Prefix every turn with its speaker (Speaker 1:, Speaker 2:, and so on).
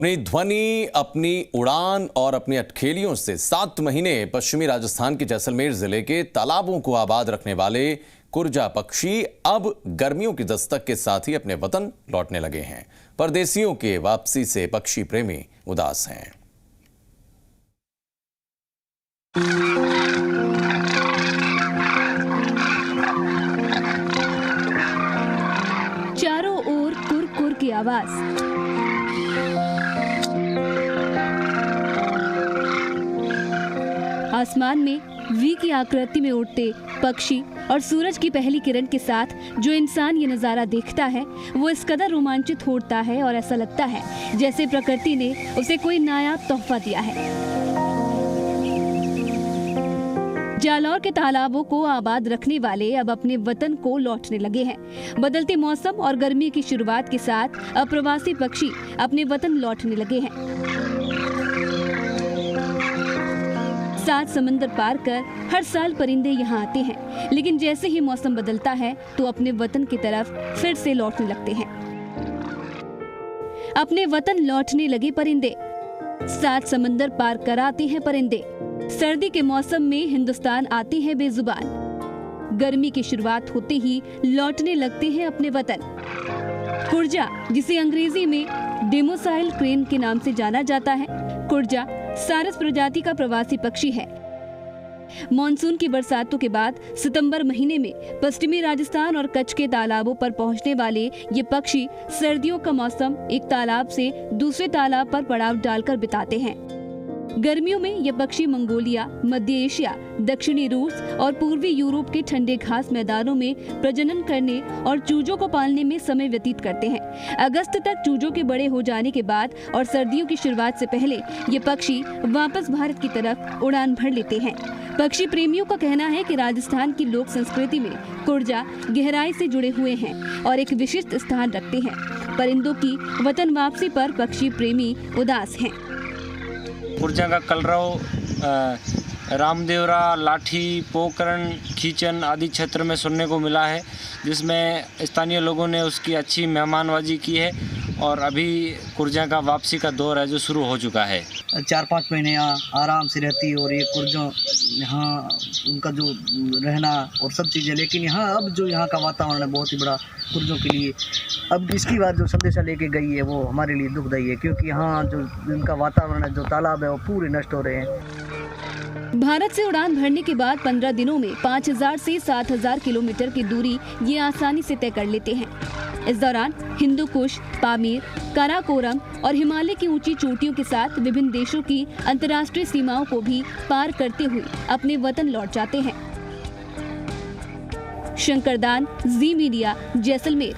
Speaker 1: अपनी ध्वनि, अपनी उड़ान और अपनी अटखेलियों से 7 महीने पश्चिमी राजस्थान के जैसलमेर जिले के तालाबों को आबाद रखने वाले कुरजा पक्षी अब गर्मियों की दस्तक के साथ ही अपने वतन लौटने लगे हैं। परदेशियों के वापसी से पक्षी प्रेमी उदास हैं।
Speaker 2: चारों ओर कुर कुर की आवाज, आसमान में वी की आकृति में उड़ते पक्षी और सूरज की पहली किरण के साथ जो इंसान ये नज़ारा देखता है वो इस कदर रोमांचित होता है और ऐसा लगता है जैसे प्रकृति ने उसे कोई नायाब तोहफा दिया है। जालौर के तालाबों को आबाद रखने वाले अब अपने वतन को लौटने लगे हैं। बदलते मौसम और गर्मी की शुरुआत के साथ अब प्रवासी पक्षी अपने वतन लौटने लगे हैं। 7 समंदर पार कर हर साल परिंदे यहाँ आते हैं, लेकिन जैसे ही मौसम बदलता है तो अपने वतन की तरफ फिर से लौटने लगते हैं। अपने वतन लौटने लगे परिंदे, 7 समंदर पार कर आते हैं परिंदे। सर्दी के मौसम में हिंदुस्तान आते हैं बेजुबान, गर्मी की शुरुआत होते ही लौटने लगते हैं अपने वतन। कुरजा, जिसे अंग्रेजी में डेमोसाइल क्रेन के नाम से जाना जाता है, कुरजा सारस प्रजाति का प्रवासी पक्षी है। मॉनसून की बरसातों के बाद सितंबर महीने में पश्चिमी राजस्थान और कच्छ के तालाबों पर पहुंचने वाले ये पक्षी सर्दियों का मौसम एक तालाब से दूसरे तालाब पर पड़ाव डालकर बिताते हैं। गर्मियों में ये पक्षी मंगोलिया, मध्य एशिया, दक्षिणी रूस और पूर्वी यूरोप के ठंडे घास मैदानों में प्रजनन करने और चूजों को पालने में समय व्यतीत करते हैं। अगस्त तक चूजों के बड़े हो जाने के बाद और सर्दियों की शुरुआत से पहले ये पक्षी वापस भारत की तरफ उड़ान भर लेते हैं। पक्षी प्रेमियों का कहना है कि राजस्थान की लोक संस्कृति में कुरजा गहराई से जुड़े हुए हैं और एक विशिष्ट स्थान रखते हैं। परिंदों की वतन वापसी पर पक्षी प्रेमी उदास हैं।
Speaker 3: कुरजा का कलरव, रामदेवरा, लाठी, पोकरण, खींचन आदि क्षेत्र में सुनने को मिला है, जिसमें स्थानीय लोगों ने उसकी अच्छी मेहमानबाजी की है और अभी कुरजा का वापसी का दौर है जो शुरू हो चुका है।
Speaker 4: 4-5 महीने यहाँ आराम से रहती है और ये कुरजों यहाँ उनका जो रहना और सब चीज़ें, लेकिन यहाँ अब जो यहाँ का वातावरण है बहुत ही बड़ा कुरजों के लिए, अब इसकी बात जो संदेशा लेके गई है वो हमारे लिए दुखदायी है, क्योंकि यहाँ जो इनका वातावरण है, जो तालाब है, वो पूरे नष्ट हो रहे हैं।
Speaker 2: भारत से उड़ान भरने के बाद 15 दिनों में 5000 से 7000 किलोमीटर की दूरी ये आसानी से तय कर लेते हैं। इस दौरान हिंदू कुश, पामीर, काराकोरम और हिमालय की ऊंची चोटियों के साथ विभिन्न देशों की अंतर्राष्ट्रीय सीमाओं को भी पार करते हुए अपने वतन लौट जाते हैं। शंकरदान, जी मीडिया, जैसलमेर।